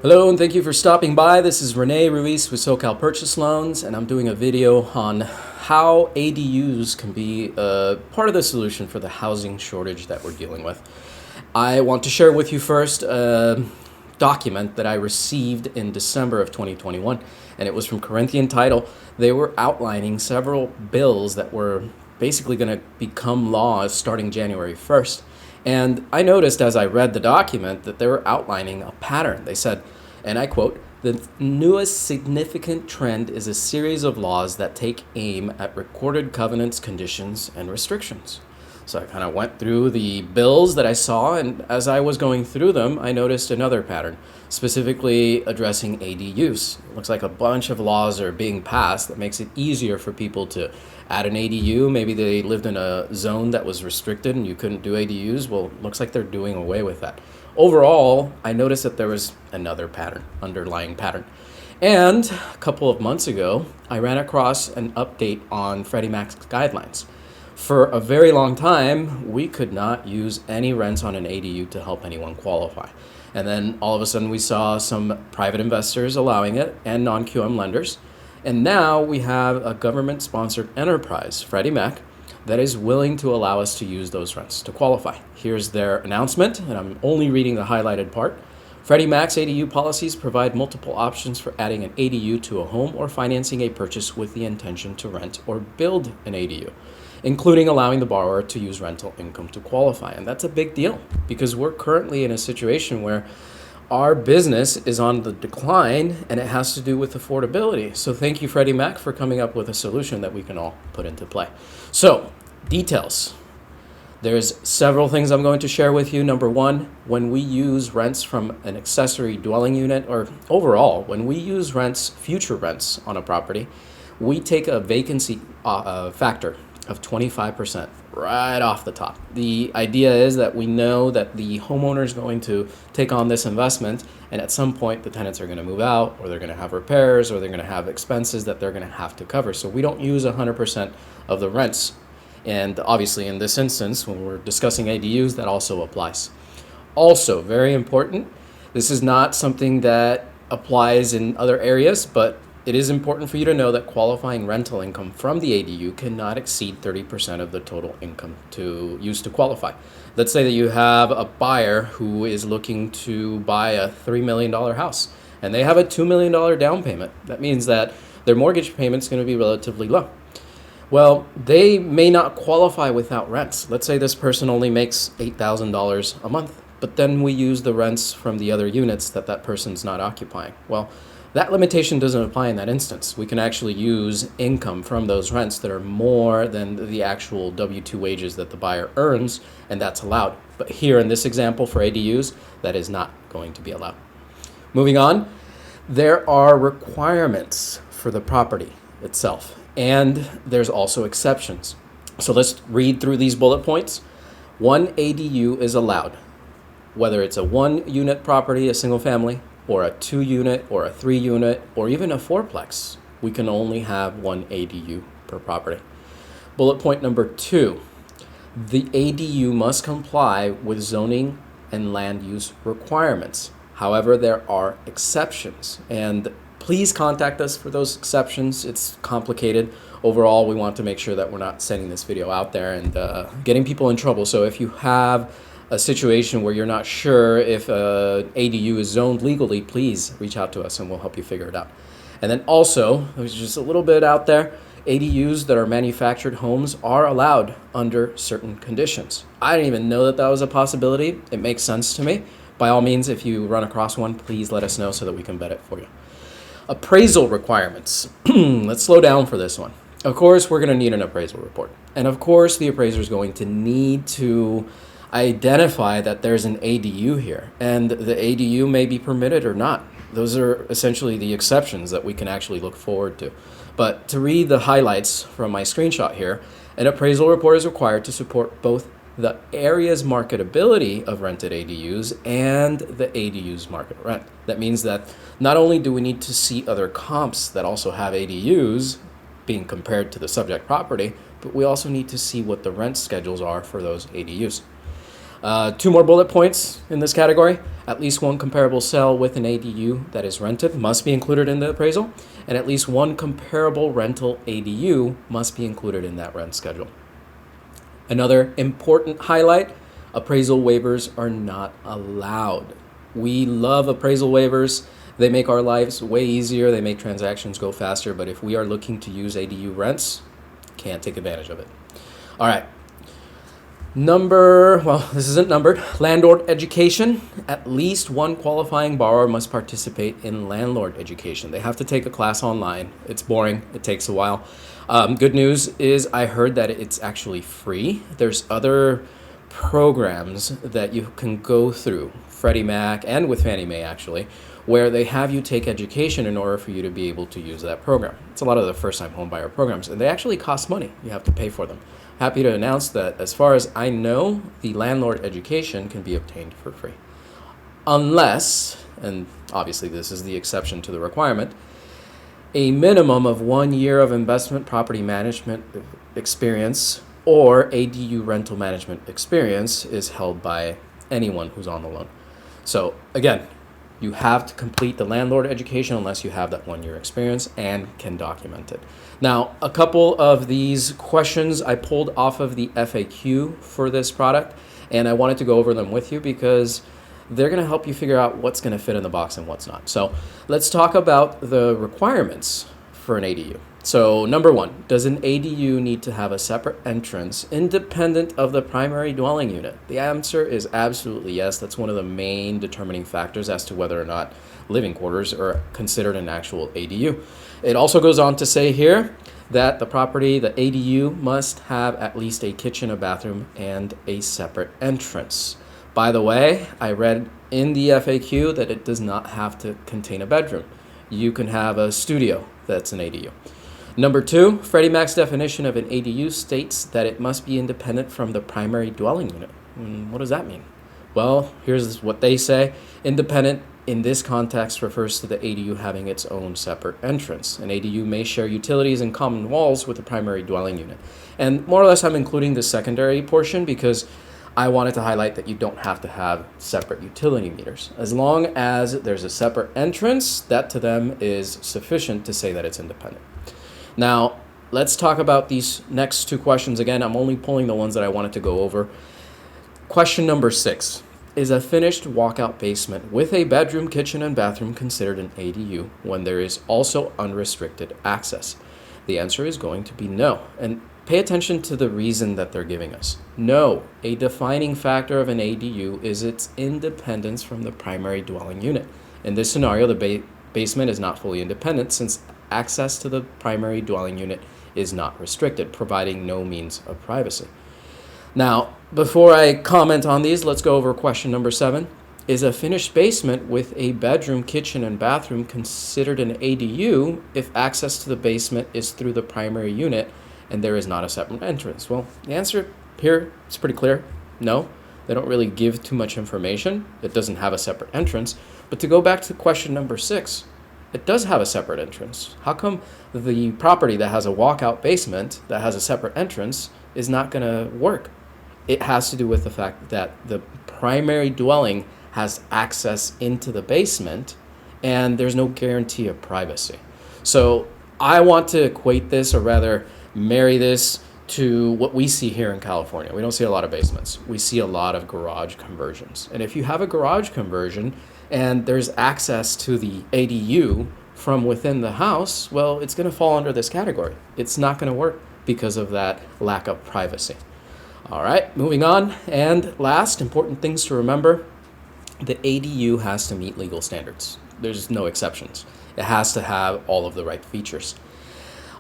Hello and thank you for stopping by. This is Rene Ruiz with SoCal Purchase Loans, and I'm doing a video on how ADUs can be a part of the solution for the housing shortage that we're dealing with. I want to share with you first a document that I received in December of 2021, and it was from Corinthian Title. They were outlining several bills that were basically going to become laws starting January 1st. And I noticed as I read the document that they were outlining a pattern. They said, and I quote, "The newest significant trend is a series of laws that take aim at recorded covenants, conditions, and restrictions." So I kind of went through the bills that I saw, and as I was going through them, I noticed another pattern, specifically addressing ADUs. It looks like a bunch of laws are being passed that makes it easier for people to add an ADU. Maybe they lived in a zone that was restricted and you couldn't do ADUs. Well, it looks like they're doing away with that. Overall, I noticed that there was another pattern, underlying pattern. And a couple of months ago, I ran across an update on Freddie Mac's guidelines. For a very long time, we could not use any rents on an ADU to help anyone qualify. And then all of a sudden we saw some private investors allowing it and non-QM lenders. And now we have a government-sponsored enterprise, Freddie Mac, that is willing to allow us to use those rents to qualify. Here's their announcement, and I'm only reading the highlighted part. Freddie Mac's ADU policies provide multiple options for adding an ADU to a home or financing a purchase with the intention to rent or build an ADU, including allowing the borrower to use rental income to qualify. And that's a big deal because we're currently in a situation where our business is on the decline and it has to do with affordability. So thank you, Freddie Mac, for coming up with a solution that we can all put into play. So, details. There's several things I'm going to share with you. Number one, when we use rents from an accessory dwelling unit, or overall, when we use rents, future rents on a property, we take a vacancy factor of 25% right off the top. The idea is that we know that the homeowner is going to take on this investment, and at some point the tenants are going to move out, or they're going to have repairs, or they're going to have expenses that they're going to have to cover. So we don't use 100% of the rents. And obviously in this instance, when we're discussing ADUs, that also applies. Also, very important, this is not something that applies in other areas, but it is important for you to know that qualifying rental income from the ADU cannot exceed 30% of the total income to use to qualify. Let's say that you have a buyer who is looking to buy a $3 million house and they have a $2 million down payment. That means that their mortgage payment is going to be relatively low. Well, they may not qualify without rents. Let's say this person only makes $8,000 a month, but then we use the rents from the other units that person's not occupying. Well, that limitation doesn't apply in that instance. We can actually use income from those rents that are more than the actual W-2 wages that the buyer earns, and that's allowed. But here in this example for ADUs, that is not going to be allowed. Moving on, there are requirements for the property itself, and there's also exceptions. So let's read through these bullet points. One ADU is allowed, whether it's a one-unit property, a single family, or a 2-unit, or a 3-unit, or even a 4-plex. We can only have one ADU per property. Bullet point number 2, the ADU must comply with zoning and land use requirements. However, there are exceptions, and please contact us for those exceptions. It's complicated. Overall, we want to make sure that we're not sending this video out there and getting people in trouble. So if you have a situation where you're not sure if ADU is zoned legally, please reach out to us and we'll help you figure it out. And then also, there's just a little bit out there, ADUs that are manufactured homes are allowed under certain conditions. I didn't even know that that was a possibility. It makes sense to me. By all means, if you run across one, please let us know so that we can vet it for you. Appraisal requirements. Let's slow down for this one. Of course, we're going to need an appraisal report. And of course, the appraiser is going to need to identify that there's an ADU here, and the ADU may be permitted or not. Those are essentially the exceptions that we can actually look forward to. But to read the highlights from my screenshot here, an appraisal report is required to support both the area's marketability of rented ADUs and the ADU's market rent. That means that not only do we need to see other comps that also have ADUs being compared to the subject property, but we also need to see what the rent schedules are for those ADUs. Two more bullet points in this category. At least one comparable cell with an ADU that is rented must be included in the appraisal, and at least one comparable rental ADU must be included in that rent schedule. Another important highlight, appraisal waivers are not allowed. We love appraisal waivers. They make our lives way easier. They make transactions go faster. But if we are looking to use ADU rents, can't take advantage of it. All right. This isn't numbered. Landlord education. At least one qualifying borrower must participate in landlord education. They have to take a class online. It's boring. It takes a while. Good news is I heard that it's actually free. There's other programs that you can go through, Freddie Mac and with Fannie Mae actually, where they have you take education in order for you to be able to use that program. It's a lot of the first-time homebuyer programs, and they actually cost money. You have to pay for them. Happy to announce that as far as I know, the landlord education can be obtained for free. Unless, and obviously this is the exception to the requirement, a minimum of 1 year of investment property management experience or ADU rental management experience is held by anyone who's on the loan. So again, you have to complete the landlord education unless you have that 1 year experience and can document it. Now, a couple of these questions I pulled off of the FAQ for this product, and I wanted to go over them with you because they're going to help you figure out what's going to fit in the box and what's not. So let's talk about the requirements for an ADU. So number one, does an ADU need to have a separate entrance independent of the primary dwelling unit? The answer is absolutely yes. That's one of the main determining factors as to whether or not living quarters are considered an actual ADU. It also goes on to say here that the property, the ADU, must have at least a kitchen, a bathroom, and a separate entrance. By the way, I read in the FAQ that it does not have to contain a bedroom. You can have a studio that's an ADU. Number two, Freddie Mac's definition of an ADU states that it must be independent from the primary dwelling unit. What does that mean? Well, here's what they say. Independent in this context refers to the ADU having its own separate entrance. An ADU may share utilities and common walls with the primary dwelling unit. And more or less I'm including the secondary portion because I wanted to highlight that you don't have to have separate utility meters. As long as there's a separate entrance, that to them is sufficient to say that it's independent. Now, let's talk about these next two questions again. I'm only pulling the ones that I wanted to go over. Question number 6. Is a finished walkout basement with a bedroom, kitchen, and bathroom considered an ADU when there is also unrestricted access? The answer is going to be no. And pay attention to the reason that they're giving us. No, a defining factor of an ADU is its independence from the primary dwelling unit. In this scenario, the basement is not fully independent since access to the primary dwelling unit is not restricted, providing no means of privacy. Now, before I comment on these, let's go over question number 7. Is a finished basement with a bedroom, kitchen, and bathroom considered an ADU if access to the basement is through the primary unit and there is not a separate entrance? Well, the answer here is pretty clear. No, they don't really give too much information. It doesn't have a separate entrance. But to go back to question number 6, it does have a separate entrance. How come the property that has a walkout basement that has a separate entrance is not going to work? It has to do with the fact that the primary dwelling has access into the basement and there's no guarantee of privacy. So I want to equate this, or rather marry this, to what we see here in California. We don't see a lot of basements. We see a lot of garage conversions. And if you have a garage conversion and there's access to the ADU from within the house, well, it's going to fall under this category. It's not going to work because of that lack of privacy. All right, moving on. And last, important things to remember, the ADU has to meet legal standards. There's no exceptions. It has to have all of the right features.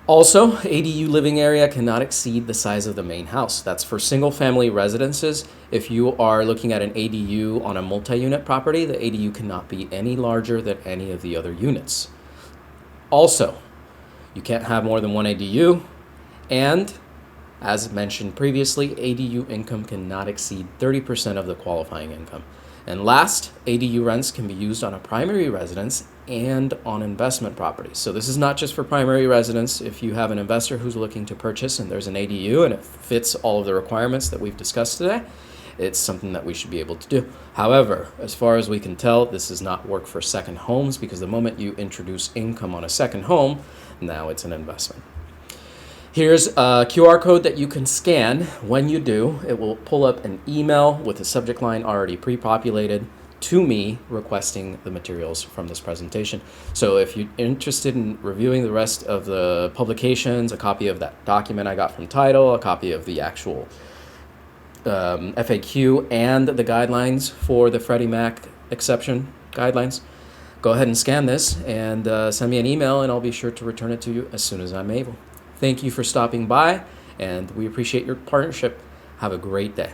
Also, ADU living area cannot exceed the size of the main house. That's for single-family residences. If you are looking at an ADU on a multi-unit property, the ADU cannot be any larger than any of the other units. Also, you can't have more than one ADU, and as mentioned previously, ADU income cannot exceed 30% of the qualifying income. And last, ADU rents can be used on a primary residence and on investment properties. So this is not just for primary residence. If you have an investor who's looking to purchase and there's an ADU and it fits all of the requirements that we've discussed today, it's something that we should be able to do. However, as far as we can tell, this does not work for second homes, because the moment you introduce income on a second home, now it's an investment. Here's a QR code that you can scan. When you do, it will pull up an email with a subject line already pre-populated to me requesting the materials from this presentation. So if you're interested in reviewing the rest of the publications, a copy of that document I got from Title, a copy of the actual FAQ, and the guidelines for the Freddie Mac exception guidelines, go ahead and scan this and send me an email, and I'll be sure to return it to you as soon as I'm able. Thank you for stopping by, and we appreciate your partnership. Have a great day.